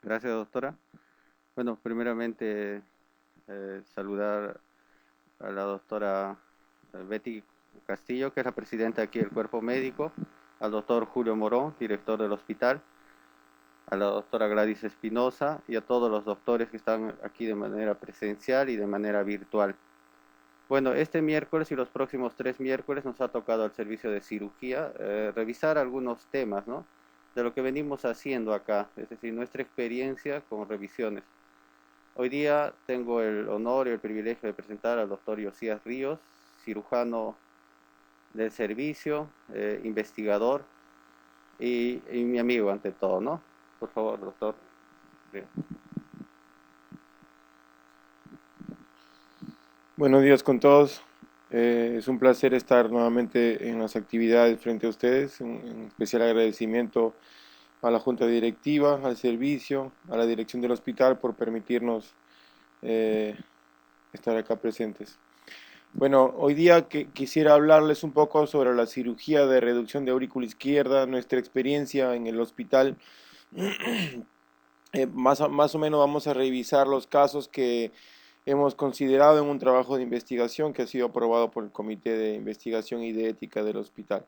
Gracias, doctora. Bueno, primeramente saludar a la doctora Betty Castillo, que es la presidenta aquí del Cuerpo Médico, al doctor Julio Morón, director del hospital, a la doctora Gladys Espinosa y a todos los doctores que están aquí de manera presencial y de manera virtual. Bueno, este miércoles y los próximos 3 miércoles nos ha tocado al servicio de cirugía revisar algunos temas, ¿no? De lo que venimos haciendo acá, es decir, nuestra experiencia con revisiones. Hoy día tengo el honor y el privilegio de presentar al doctor Josías Ríos, cirujano del servicio, investigador y mi amigo ante todo, ¿no? Por favor, doctor Ríos. Buenos días con todos. Es un placer estar nuevamente en las actividades frente a ustedes. Un especial agradecimiento a la Junta Directiva, al servicio, a la dirección del hospital por permitirnos eh, estar acá presentes. Bueno, hoy día quisiera hablarles un poco sobre la cirugía de reducción de aurícula izquierda, nuestra experiencia en el hospital. Más o menos vamos a revisar los casos que hemos considerado en un trabajo de investigación que ha sido aprobado por el Comité de Investigación y de Ética del hospital.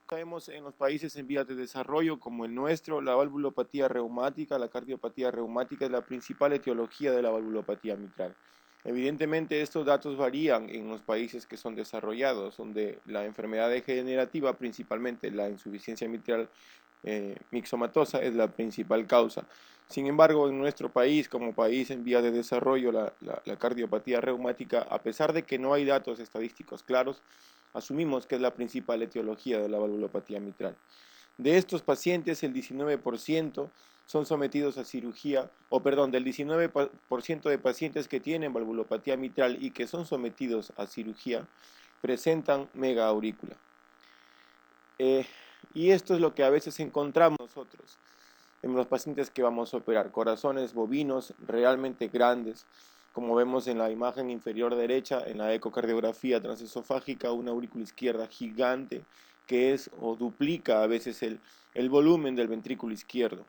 Caemos en los países en vías de desarrollo como el nuestro, la valvulopatía reumática, la cardiopatía reumática es la principal etiología de la valvulopatía mitral. Evidentemente estos datos varían en los países que son desarrollados, donde la enfermedad degenerativa, principalmente la insuficiencia mitral mixomatosa, es la principal causa. Sin embargo, en nuestro país, como país en vías de desarrollo, la cardiopatía reumática, a pesar de que no hay datos estadísticos claros, asumimos que es la principal etiología de la valvulopatía mitral. De estos pacientes, el 19% son sometidos a cirugía, o perdón, del 19% de pacientes que tienen valvulopatía mitral y que son sometidos a cirugía, presentan megaaurícula. Eh, y esto es lo que a veces encontramos nosotros en los pacientes que vamos a operar, corazones bovinos realmente grandes, como vemos en la imagen inferior derecha, en la ecocardiografía transesofágica, una aurícula izquierda gigante que es o duplica a veces el volumen del ventrículo izquierdo.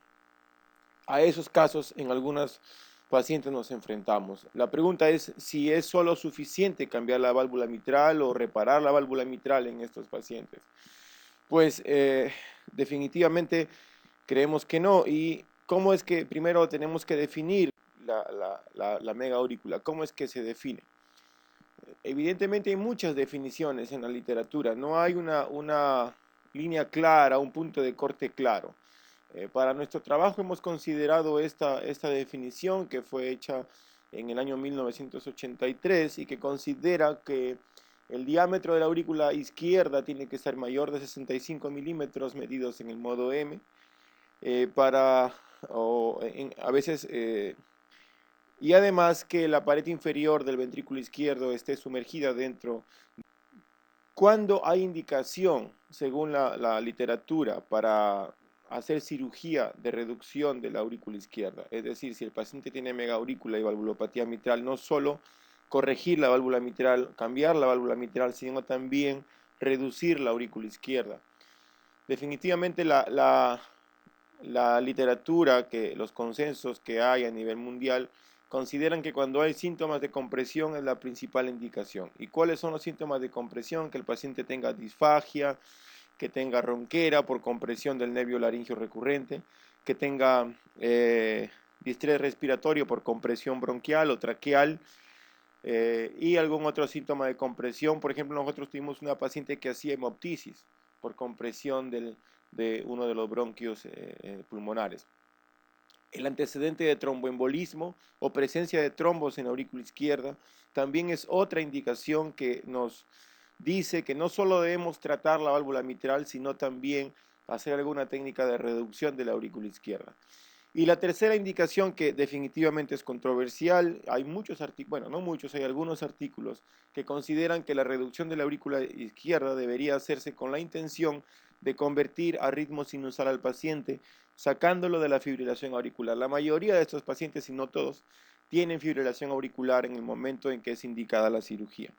A esos casos en algunos pacientes nos enfrentamos. La pregunta es si es solo suficiente cambiar la válvula mitral o reparar la válvula mitral en estos pacientes. Pues definitivamente creemos que no. ¿Y cómo es que primero tenemos que definir la mega aurícula? ¿Cómo es que se define? Evidentemente hay muchas definiciones en la literatura, no hay una línea clara, un punto de corte claro. Para nuestro trabajo hemos considerado esta definición que fue hecha en el año 1983 y que considera que el diámetro de la aurícula izquierda tiene que ser mayor de 65 milímetros medidos en el modo M para, a veces, y además que la pared inferior del ventrículo izquierdo esté sumergida dentro. Cuando hay indicación, según la literatura, para hacer cirugía de reducción de la aurícula izquierda, es decir, si el paciente tiene megaaurícula y valvulopatía mitral, no solo corregir la válvula mitral, cambiar la válvula mitral, sino también reducir la aurícula izquierda. Definitivamente la literatura, los consensos que hay a nivel mundial, consideran que cuando hay síntomas de compresión es la principal indicación. ¿Y cuáles son los síntomas de compresión? Que el paciente tenga disfagia, que tenga ronquera por compresión del nervio laringio recurrente, que tenga distrés respiratorio por compresión bronquial o traqueal, y algún otro síntoma de compresión. Por ejemplo, nosotros tuvimos una paciente que hacía hemoptisis por compresión de uno de los bronquios pulmonares. El antecedente de tromboembolismo o presencia de trombos en la aurícula izquierda también es otra indicación que nos dice que no solo debemos tratar la válvula mitral, sino también hacer alguna técnica de reducción de la aurícula izquierda. Y la tercera indicación que definitivamente es controversial, hay muchos artículos, bueno, no muchos, hay algunos artículos que consideran que la reducción de la aurícula izquierda debería hacerse con la intención de convertir a ritmo sinusal al paciente, sacándolo de la fibrilación auricular. La mayoría de estos pacientes, y no todos, tienen fibrilación auricular en el momento en que es indicada la cirugía.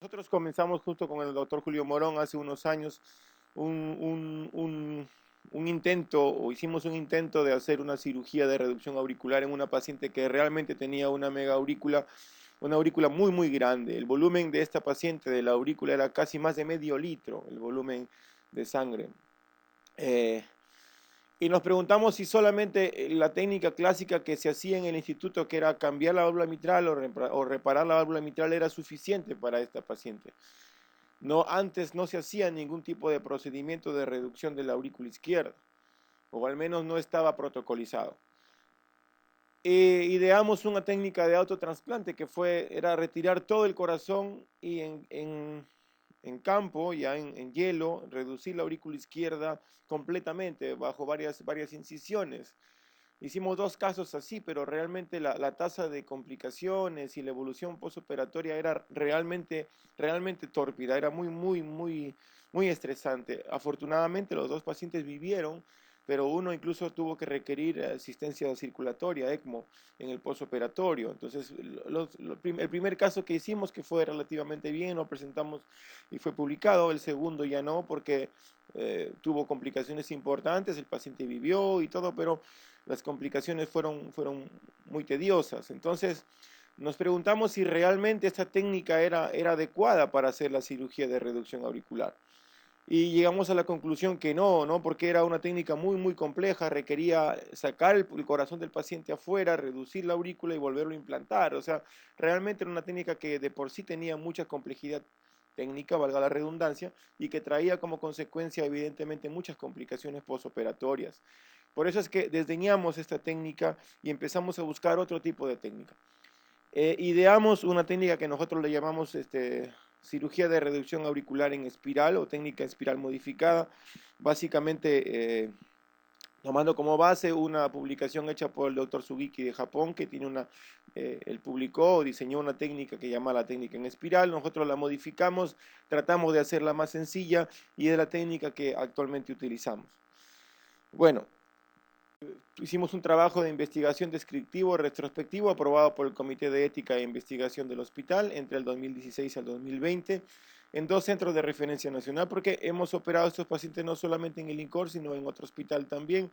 Nosotros comenzamos justo con el doctor Julio Morón hace unos años un hicimos un intento de hacer una cirugía de reducción auricular en una paciente que realmente tenía una mega aurícula, una aurícula muy muy grande. El volumen de esta paciente de la aurícula era casi más de medio litro, el volumen de sangre. Eh, y nos preguntamos si solamente la técnica clásica que se hacía en el instituto, que era cambiar la válvula mitral o reparar la válvula mitral, era suficiente para esta paciente. No, antes no se hacía ningún tipo de procedimiento de reducción de la aurícula izquierda, o al menos no estaba protocolizado. Ideamos una técnica de autotransplante que era retirar todo el corazón y en campo, ya en hielo, reducir la aurícula izquierda completamente bajo varias incisiones. Hicimos 2 casos así, pero realmente la tasa de complicaciones y la evolución postoperatoria era realmente tórpida, era muy estresante. Afortunadamente los 2 pacientes vivieron, pero uno incluso tuvo que requerir asistencia circulatoria, ECMO, en el postoperatorio. Entonces, el primer caso que hicimos, que fue relativamente bien, lo presentamos y fue publicado. El segundo ya no, porque tuvo complicaciones importantes, el paciente vivió y todo, pero las complicaciones fueron muy tediosas. Entonces, nos preguntamos si realmente esta técnica era adecuada para hacer la cirugía de reducción auricular. Y llegamos a la conclusión que no, porque era una técnica muy compleja, requería sacar el corazón del paciente afuera, reducir la aurícula y volverlo a implantar. O sea, realmente era una técnica que de por sí tenía mucha complejidad técnica, valga la redundancia, y que traía como consecuencia evidentemente muchas complicaciones postoperatorias. Por eso es que desdeñamos esta técnica y empezamos a buscar otro tipo de técnica. Ideamos una técnica que nosotros le llamamos cirugía de reducción auricular en espiral o técnica espiral modificada, básicamente tomando como base una publicación hecha por el doctor Sugiki de Japón, que él publicó o diseñó una técnica que llama la técnica en espiral. Nosotros la modificamos, tratamos de hacerla más sencilla y es la técnica que actualmente utilizamos. Bueno, hicimos un trabajo de investigación descriptivo retrospectivo aprobado por el Comité de Ética e Investigación del Hospital entre el 2016 y el 2020 en 2 centros de referencia nacional, porque hemos operado a estos pacientes no solamente en el INCOR, sino en otro hospital también,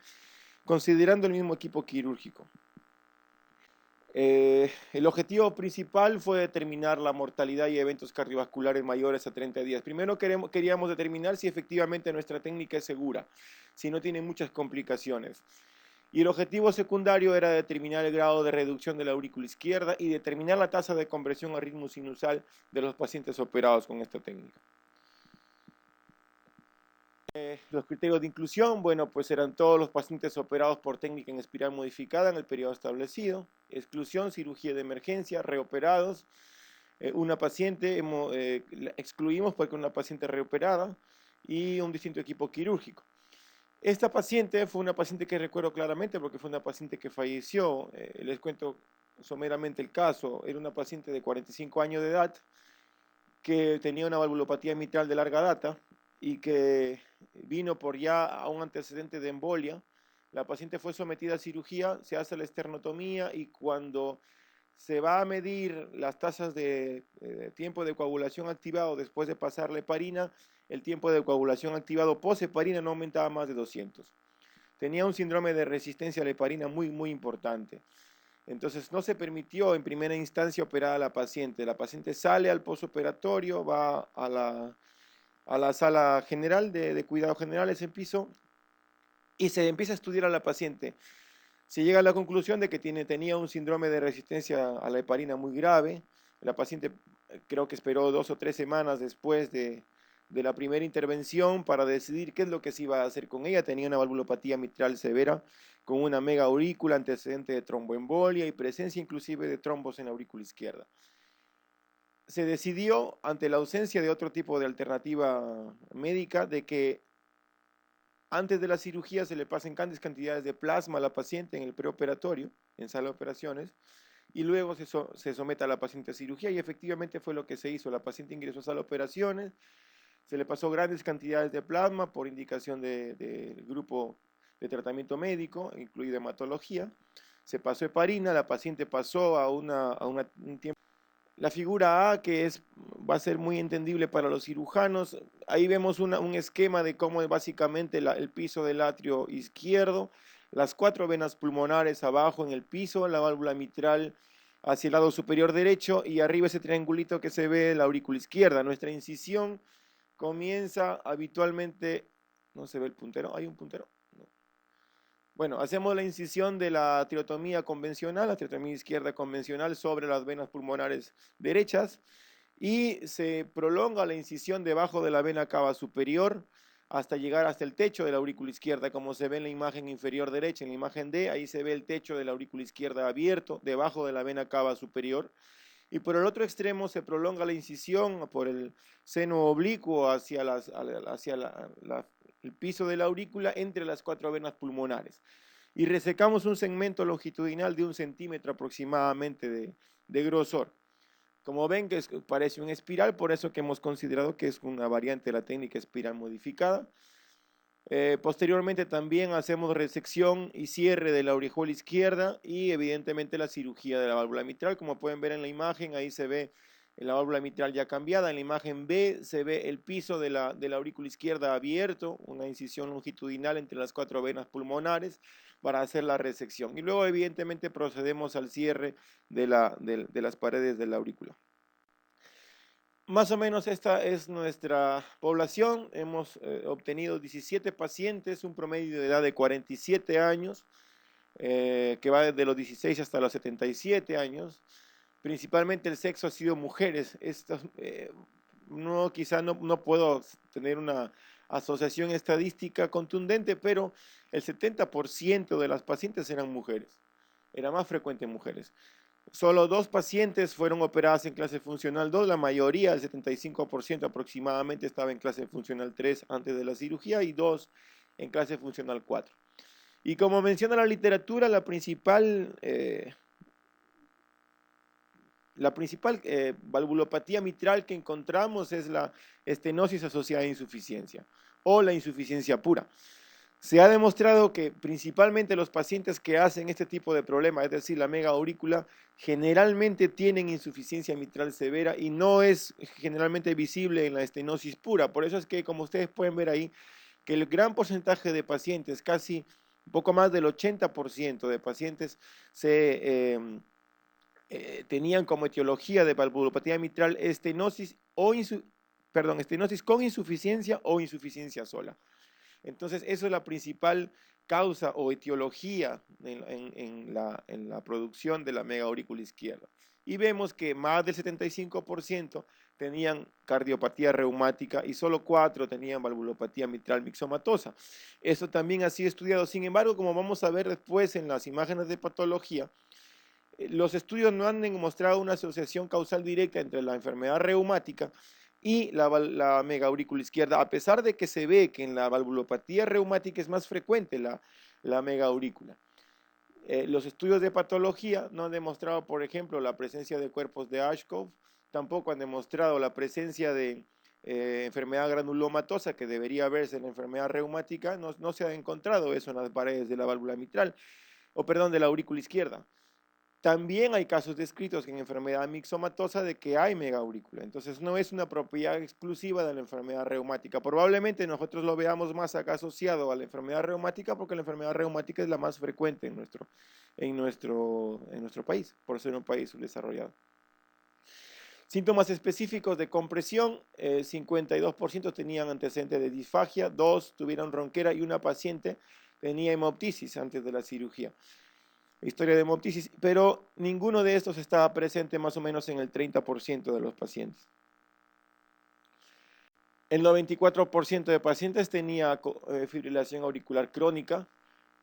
considerando el mismo equipo quirúrgico. El objetivo principal fue determinar la mortalidad y eventos cardiovasculares mayores a 30 días. Primero queríamos determinar si efectivamente nuestra técnica es segura, si no tiene muchas complicaciones. Y el objetivo secundario era determinar el grado de reducción de la aurícula izquierda y determinar la tasa de conversión a ritmo sinusal de los pacientes operados con esta técnica. Los criterios de inclusión, bueno, pues eran todos los pacientes operados por técnica en espiral modificada en el periodo establecido. Exclusión, cirugía de emergencia, reoperados. Una paciente excluimos porque una paciente reoperada y un distinto equipo quirúrgico. Esta paciente fue una paciente que recuerdo claramente porque fue una paciente que falleció. Les cuento someramente el caso. Era una paciente de 45 años de edad que tenía una valvulopatía mitral de larga data y que vino por ya a un antecedente de embolia. La paciente fue sometida a cirugía, se hace la esternotomía y cuando se va a medir las tasas de tiempo de coagulación activado después de pasar la heparina, el tiempo de coagulación activado post-heparina no aumentaba más de 200. Tenía un síndrome de resistencia a la heparina muy importante. Entonces no se permitió en primera instancia operar a la paciente. La paciente sale al postoperatorio, va a la sala general de cuidados generales en piso y se empieza a estudiar a la paciente. Se llega a la conclusión de que tenía un síndrome de resistencia a la heparina muy grave. La paciente creo que esperó 2 o 3 semanas después de la primera intervención para decidir qué es lo que se iba a hacer con ella. Tenía una valvulopatía mitral severa con una mega aurícula, antecedente de tromboembolia y presencia inclusive de trombos en la aurícula izquierda. Se decidió, ante la ausencia de otro tipo de alternativa médica, de que antes de la cirugía se le pasen grandes cantidades de plasma a la paciente en el preoperatorio, en sala de operaciones, y luego se somete a la paciente a cirugía, y efectivamente fue lo que se hizo. La paciente ingresó a sala de operaciones, se le pasó grandes cantidades de plasma por indicación del grupo de tratamiento médico, incluida hematología, se pasó heparina, la paciente pasó a un tiempo La figura A, que va a ser muy entendible para los cirujanos, ahí vemos un esquema de cómo es básicamente el piso del atrio izquierdo, las cuatro venas pulmonares abajo en el piso, la válvula mitral hacia el lado superior derecho y arriba ese triangulito que se ve, la aurícula izquierda. Nuestra incisión comienza habitualmente, no se ve el puntero, ¿hay un puntero? No. Bueno, hacemos la incisión de la triotomía convencional, la triotomía izquierda convencional sobre las venas pulmonares derechas y se prolonga la incisión debajo de la vena cava superior hasta llegar hasta el techo de la aurícula izquierda, como se ve en la imagen inferior derecha, en la imagen D, ahí se ve el techo de la aurícula izquierda abierto debajo de la vena cava superior. Y por el otro extremo se prolonga la incisión por el seno oblicuo hacia, el piso de la aurícula entre las cuatro venas pulmonares. Y resecamos un segmento longitudinal de 1 centímetro aproximadamente de grosor. Como ven, que parece una espiral, por eso que hemos considerado que es una variante de la técnica espiral modificada. Posteriormente también hacemos resección y cierre de la aureola izquierda y evidentemente la cirugía de la válvula mitral. Como pueden ver en la imagen, ahí se ve la válvula mitral ya cambiada. En la imagen B se ve el piso de la aurícula izquierda abierto, una incisión longitudinal entre las cuatro venas pulmonares para hacer la resección. Y luego evidentemente procedemos al cierre de las paredes de la aurícula. Más o menos esta es nuestra población. Hemos obtenido 17 pacientes, un promedio de edad de 47 años, que va desde los 16 hasta los 77 años. Principalmente el sexo ha sido mujeres. Quizá no puedo tener una asociación estadística contundente, pero el 70% de las pacientes eran mujeres. Era más frecuente en mujeres. Solo 2 pacientes fueron operadas en clase funcional 2, la mayoría, el 75% aproximadamente, estaba en clase funcional 3 antes de la cirugía y 2 en clase funcional 4. Y como menciona la literatura, la principal valvulopatía mitral que encontramos es la estenosis asociada a insuficiencia o la insuficiencia pura. Se ha demostrado que principalmente los pacientes que hacen este tipo de problema, es decir, la mega aurícula, generalmente tienen insuficiencia mitral severa y no es generalmente visible en la estenosis pura. Por eso es que, como ustedes pueden ver ahí, que el gran porcentaje de pacientes, casi un poco más del 80% de pacientes, tenían como etiología de valvulopatía mitral estenosis con insuficiencia o insuficiencia sola. Entonces, eso es la principal causa o etiología en la producción de la mega aurícula izquierda. Y vemos que más del 75% tenían cardiopatía reumática y solo 4 tenían valvulopatía mitral mixomatosa. Eso también ha sido estudiado. Sin embargo, como vamos a ver después en las imágenes de patología, los estudios no han demostrado una asociación causal directa entre la enfermedad reumática y la mega aurícula izquierda, a pesar de que se ve que en la valvulopatía reumática es más frecuente la mega aurícula. Los estudios de patología no han demostrado, por ejemplo, la presencia de cuerpos de Ashcroft, tampoco han demostrado la presencia de enfermedad granulomatosa que debería verse en la enfermedad reumática, no se ha encontrado eso en las paredes de la válvula mitral, de la aurícula izquierda. También hay casos descritos en enfermedad mixomatosa de que hay megaurícula. Entonces no es una propiedad exclusiva de la enfermedad reumática. Probablemente nosotros lo veamos más acá asociado a la enfermedad reumática porque la enfermedad reumática es la más frecuente en nuestro país, por ser un país subdesarrollado. Síntomas específicos de compresión, 52% tenían antecedentes de disfagia, 2 tuvieron ronquera y una paciente tenía hemoptisis antes de la cirugía. Historia de hemoptisis, pero ninguno de estos estaba presente más o menos en el 30% de los pacientes. El 94% de pacientes tenía fibrilación auricular crónica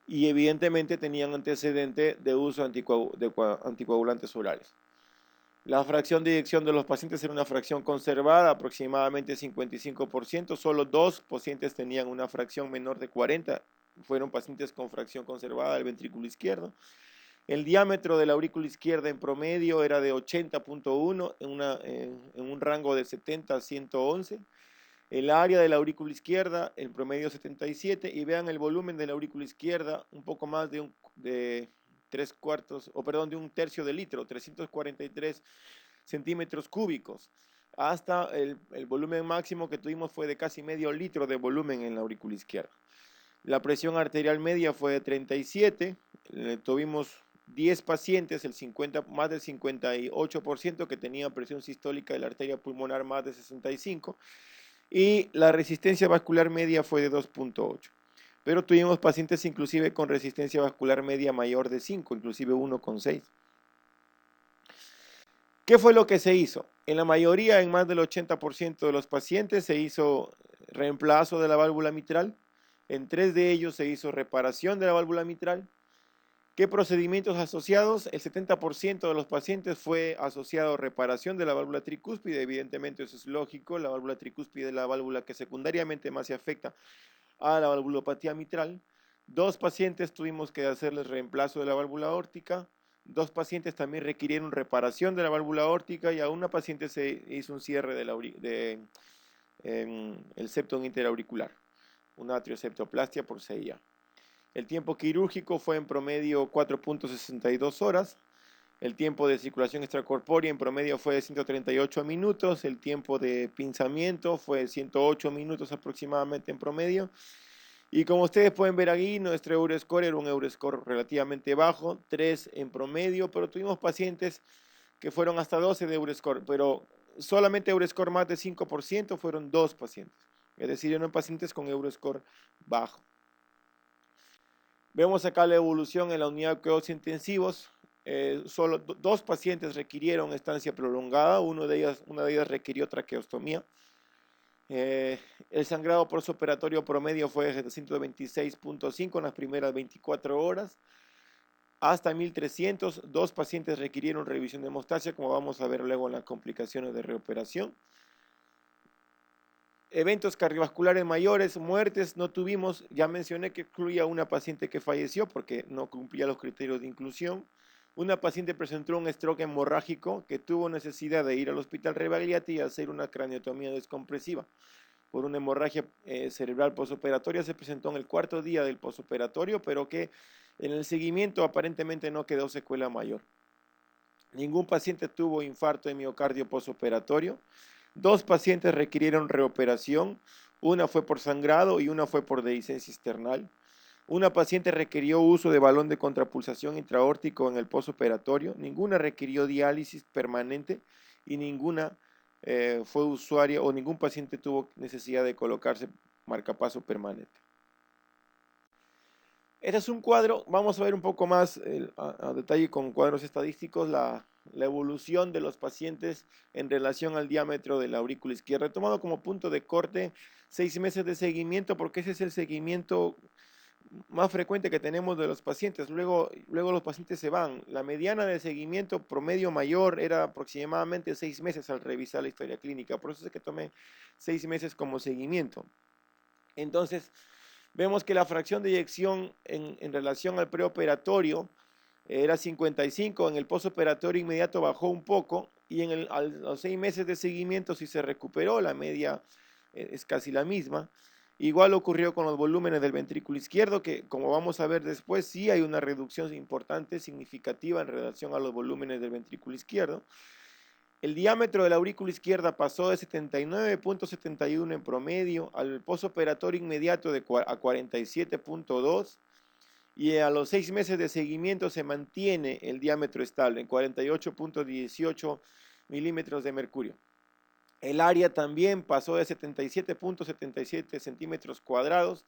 y evidentemente tenían antecedente de uso de anticoagulantes orales. La fracción de eyección de los pacientes era una fracción conservada, aproximadamente 55%, solo 2 pacientes tenían una fracción menor de 40, fueron pacientes con fracción conservada del ventrículo izquierdo. El diámetro de la aurícula izquierda en promedio era de 80.1 en un rango de 70 a 111. El área de la aurícula izquierda, en promedio 77. Y vean el volumen de la aurícula izquierda, un poco más de 1 tercio de litro, 343 centímetros cúbicos, hasta el volumen máximo que tuvimos fue de casi medio litro de volumen en la aurícula izquierda. La presión arterial media fue de 37, tuvimos 10 pacientes, más del 58% que tenían presión sistólica de la arteria pulmonar más de 65, y la resistencia vascular media fue de 2.8. Pero tuvimos pacientes inclusive con resistencia vascular media mayor de 5, inclusive 1.6. ¿Qué fue lo que se hizo? En la mayoría, en más del 80% de los pacientes, se hizo reemplazo de la válvula mitral. En 3 de ellos se hizo reparación de la válvula mitral. ¿Qué procedimientos asociados? El 70% de los pacientes fue asociado a reparación de la válvula tricúspide. Evidentemente eso es lógico. La válvula tricúspide es la válvula que secundariamente más se afecta a la valvulopatía mitral. 2 pacientes tuvimos que hacerles reemplazo de la válvula aórtica. 2 pacientes también requirieron reparación de la válvula aórtica, y a una paciente se hizo un cierre del septo interauricular, una atrioseptoplastia por CIA. El tiempo quirúrgico fue en promedio 4.62 horas. El tiempo de circulación extracorpórea en promedio fue de 138 minutos. El tiempo de pinzamiento fue de 108 minutos aproximadamente en promedio. Y como ustedes pueden ver aquí, nuestro Euroscore era un Euroscore relativamente bajo, 3 en promedio, pero tuvimos pacientes que fueron hasta 12 de Euroscore, pero solamente Euroscore más de 5% fueron 2 pacientes. Es decir, eran pacientes con Euroscore bajo. Vemos acá la evolución en la unidad de cuidados intensivos. Solo 2 pacientes requirieron estancia prolongada, una de ellas requirió traqueostomía. El sangrado postoperatorio promedio fue de 726.5 en las primeras 24 horas, hasta 1300. 2 pacientes requirieron revisión de hemostasia, como vamos a ver luego en las complicaciones de reoperación. Eventos cardiovasculares mayores, muertes, no tuvimos. Ya mencioné que incluía una paciente que falleció porque no cumplía los criterios de inclusión. Una paciente presentó un stroke hemorrágico que tuvo necesidad de ir al hospital Rebagliati y hacer una craniotomía descompresiva por una hemorragia cerebral postoperatoria. Se presentó en el 4.º día del postoperatorio, pero que en el seguimiento aparentemente no quedó secuela mayor. Ningún paciente tuvo infarto de miocardio postoperatorio. 2 pacientes requirieron reoperación, una fue por sangrado y una fue por dehiscencia external. Una paciente requirió uso de balón de contrapulsación intraórtico en el postoperatorio. Ninguna requirió diálisis permanente y ninguna fue usuaria, o ningún paciente tuvo necesidad de colocarse marcapaso permanente. Este es un cuadro, vamos a ver un poco más a detalle con cuadros estadísticos la evolución de los pacientes en relación al diámetro de la aurícula izquierda. He tomado como punto de corte 6 meses de seguimiento porque ese es el seguimiento más frecuente que tenemos de los pacientes. Luego los pacientes se van. La mediana de seguimiento promedio mayor era aproximadamente 6 meses al revisar la historia clínica. Por eso es que tomé 6 meses como seguimiento. Entonces, vemos que la fracción de eyección en relación al preoperatorio era 55, en el postoperatorio inmediato bajó un poco, y a los 6 meses de seguimiento sí se recuperó, la media es casi la misma. Igual ocurrió con los volúmenes del ventrículo izquierdo, que como vamos a ver después, sí hay una reducción importante, significativa en relación a los volúmenes del ventrículo izquierdo. El diámetro de la aurícula izquierda pasó de 79.71 en promedio al postoperatorio inmediato a 47.2, y a los 6 meses de seguimiento se mantiene el diámetro estable en 48.18 milímetros de mercurio. El área también pasó de 77.77 centímetros cuadrados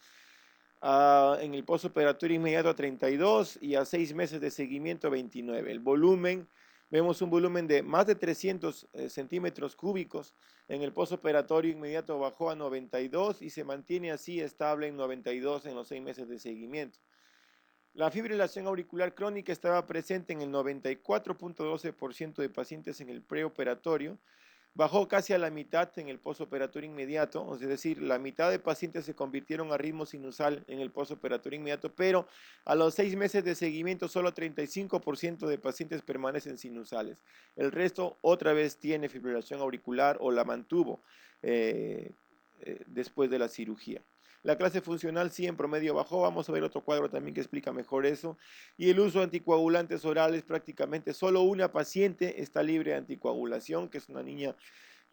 en el postoperatorio inmediato a 32, y a 6 meses de seguimiento a 29. El volumen, vemos un volumen de más de 300 centímetros cúbicos. En el postoperatorio inmediato bajó a 92 y se mantiene así estable en 92 en los 6 meses de seguimiento. La fibrilación auricular crónica estaba presente en el 94.12% de pacientes en el preoperatorio. Bajó casi a la mitad en el postoperatorio inmediato, es decir, la mitad de pacientes se convirtieron a ritmo sinusal en el postoperatorio inmediato, pero a los 6 meses de seguimiento solo 35% de pacientes permanecen sinusales. El resto otra vez tiene fibrilación auricular o la mantuvo después de la cirugía. La clase funcional sí en promedio bajó. Vamos a ver otro cuadro también que explica mejor eso. Y el uso de anticoagulantes orales, prácticamente solo una paciente está libre de anticoagulación, que es una niña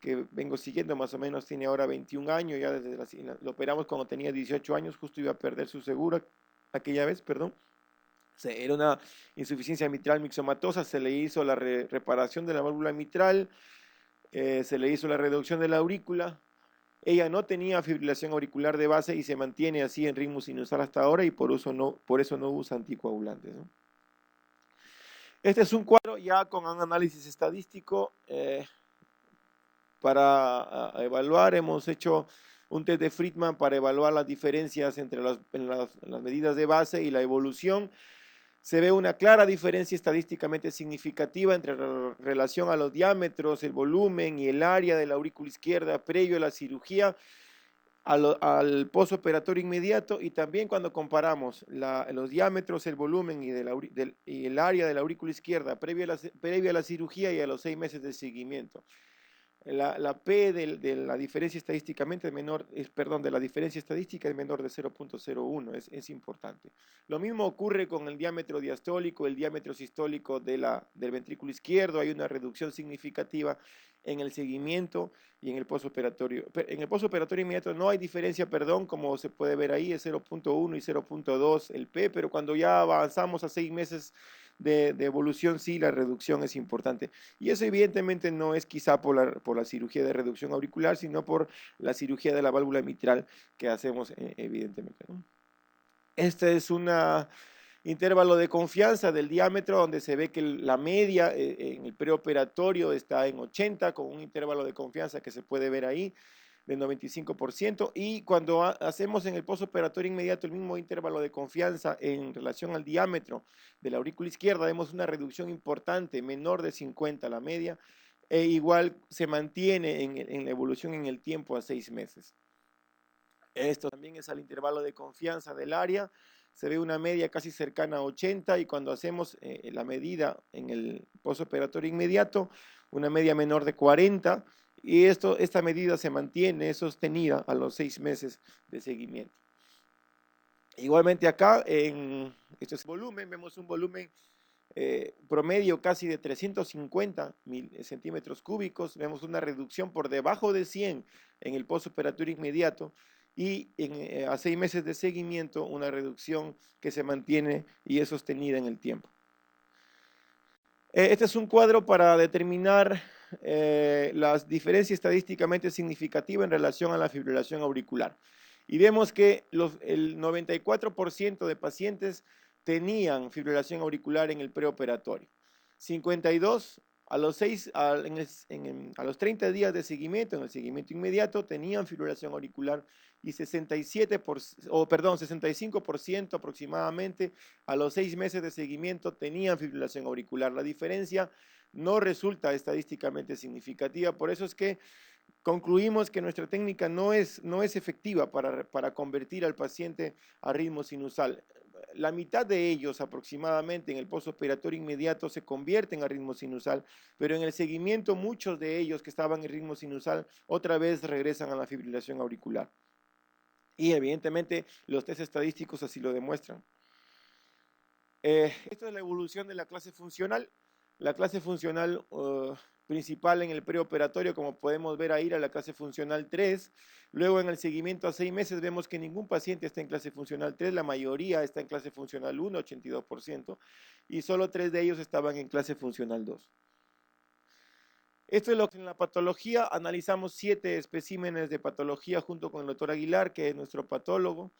que vengo siguiendo, más o menos tiene ahora 21 años, ya desde lo operamos cuando tenía 18 años, justo iba a perder su seguro aquella vez, perdón. Era una insuficiencia mitral mixomatosa, se le hizo la reparación de la válvula mitral, se le hizo la reducción de la aurícula. Ella no tenía fibrilación auricular de base y se mantiene así en ritmo sinusal hasta ahora y por eso no usa anticoagulantes, ¿no? Este es un cuadro ya con un análisis estadístico para evaluar. Hemos hecho un test de Friedman para evaluar las diferencias entre las medidas de base y la evolución. Se ve una clara diferencia estadísticamente significativa entre relación a los diámetros, el volumen y el área de la aurícula izquierda previo a la cirugía, al postoperatorio inmediato, y también cuando comparamos los diámetros, el volumen y el área de la aurícula izquierda previo a la cirugía y a los 6 meses de seguimiento. La P de la diferencia estadísticamente es menor, perdón, de la diferencia estadística es menor de 0.01, es importante. Lo mismo ocurre con el diámetro diastólico, el diámetro sistólico del ventrículo izquierdo, hay una reducción significativa en el seguimiento y en el postoperatorio. En el postoperatorio inmediato no hay diferencia, perdón, como se puede ver ahí, es 0.1 y 0.2 el P, pero cuando ya avanzamos a 6 meses de evolución, sí, la reducción es importante. Y eso evidentemente no es quizá por la cirugía de reducción auricular, sino por la cirugía de la válvula mitral que hacemos evidentemente, ¿no? Este es un intervalo de confianza del diámetro donde se ve que la media en el preoperatorio está en 80, con un intervalo de confianza que se puede ver ahí del 95%, y cuando hacemos en el postoperatorio inmediato el mismo intervalo de confianza en relación al diámetro de la aurícula izquierda, vemos una reducción importante, menor de 50 la media, e igual se mantiene en la evolución en el tiempo a 6 meses. Esto también es al intervalo de confianza del área, se ve una media casi cercana a 80, y cuando hacemos la medida en el postoperatorio inmediato, una media menor de 40, y esta medida se mantiene sostenida a los 6 meses de seguimiento. Igualmente acá, esto es volumen, vemos un volumen promedio casi de 350 centímetros cúbicos, vemos una reducción por debajo de 100 en el postoperatorio inmediato, y a 6 meses de seguimiento una reducción que se mantiene y es sostenida en el tiempo. Este es un cuadro para determinar las diferencias estadísticamente significativas en relación a la fibrilación auricular. Y vemos que el 94% de pacientes tenían fibrilación auricular en el preoperatorio. 52 a los 30 días de seguimiento, en el seguimiento inmediato, tenían fibrilación auricular, y 65% aproximadamente a los 6 meses de seguimiento tenían fibrilación auricular. La diferencia no resulta estadísticamente significativa, por eso es que concluimos que nuestra técnica no es efectiva para convertir al paciente a ritmo sinusal. La mitad de ellos aproximadamente en el postoperatorio inmediato se convierten a ritmo sinusal, pero en el seguimiento muchos de ellos que estaban en ritmo sinusal otra vez regresan a la fibrilación auricular. Y evidentemente los test estadísticos así lo demuestran. Esta es la evolución de la clase funcional. La clase funcional principal en el preoperatorio, como podemos ver ahí, era la clase funcional 3. Luego en el seguimiento a 6 meses vemos que ningún paciente está en clase funcional 3, la mayoría está en clase funcional 1, 82%, y solo 3 de ellos estaban en clase funcional 2. Esto es lo que en la patología analizamos 7 especímenes de patología junto con el doctor Aguilar, que es nuestro patólogo.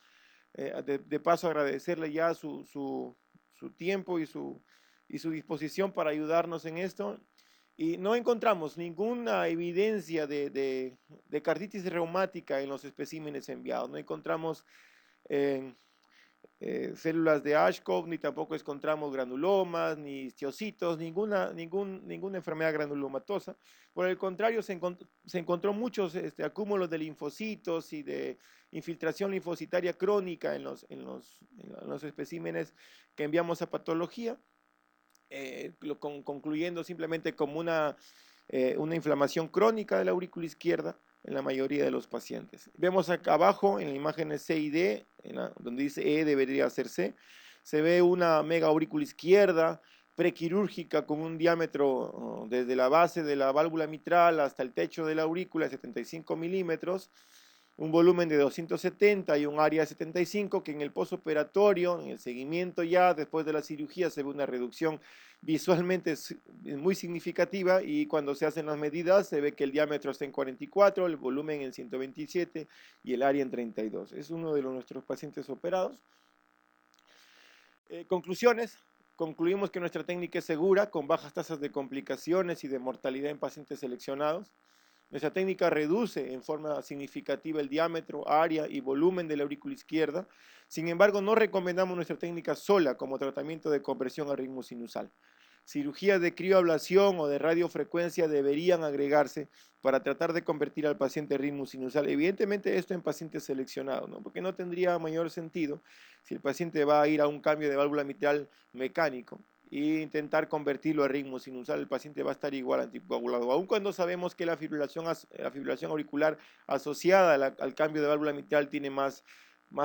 De paso agradecerle ya su tiempo y su disposición para ayudarnos en esto. Y no encontramos ninguna evidencia de carditis reumática en los especímenes enviados. No encontramos células de Ashcroft, ni tampoco encontramos granulomas, ni histiocitos, ninguna enfermedad granulomatosa. Por el contrario, se encontró muchos acúmulos de linfocitos y de infiltración linfocitaria crónica en los especímenes que enviamos a patología, concluyendo simplemente como una inflamación crónica de la aurícula izquierda, en la mayoría de los pacientes. Vemos acá abajo en la imagen C y D, donde dice E debería ser C, se ve una mega aurícula izquierda prequirúrgica con un diámetro desde la base de la válvula mitral hasta el techo de la aurícula de 75 milímetros, un volumen de 270 y un área de 75, que en el postoperatorio, en el seguimiento ya después de la cirugía, se ve una reducción visualmente muy significativa, y cuando se hacen las medidas se ve que el diámetro está en 44, el volumen en 127 y el área en 32. Es uno de nuestros pacientes operados. Conclusiones. Concluimos que nuestra técnica es segura, con bajas tasas de complicaciones y de mortalidad en pacientes seleccionados. Nuestra técnica reduce en forma significativa el diámetro, área y volumen de la aurícula izquierda. Sin embargo, no recomendamos nuestra técnica sola como tratamiento de conversión a ritmo sinusal. Cirugías de crioablación o de radiofrecuencia deberían agregarse para tratar de convertir al paciente a ritmo sinusal. Evidentemente esto en pacientes seleccionados, ¿no? Porque no tendría mayor sentido si el paciente va a ir a un cambio de válvula mitral mecánico e intentar convertirlo a ritmo sinusal, el paciente va a estar igual anticoagulado, aun cuando sabemos que la fibrilación auricular asociada al cambio de válvula mitral tiene más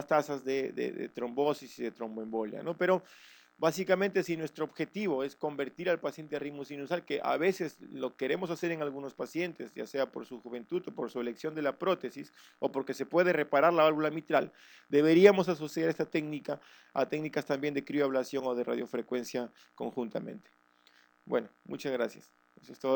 tasas de trombosis y de tromboembolia, ¿no? Pero básicamente, si nuestro objetivo es convertir al paciente a ritmo sinusal, que a veces lo queremos hacer en algunos pacientes, ya sea por su juventud o por su elección de la prótesis, o porque se puede reparar la válvula mitral, deberíamos asociar esta técnica a técnicas también de crioablación o de radiofrecuencia conjuntamente. Bueno, muchas gracias. Eso es todo.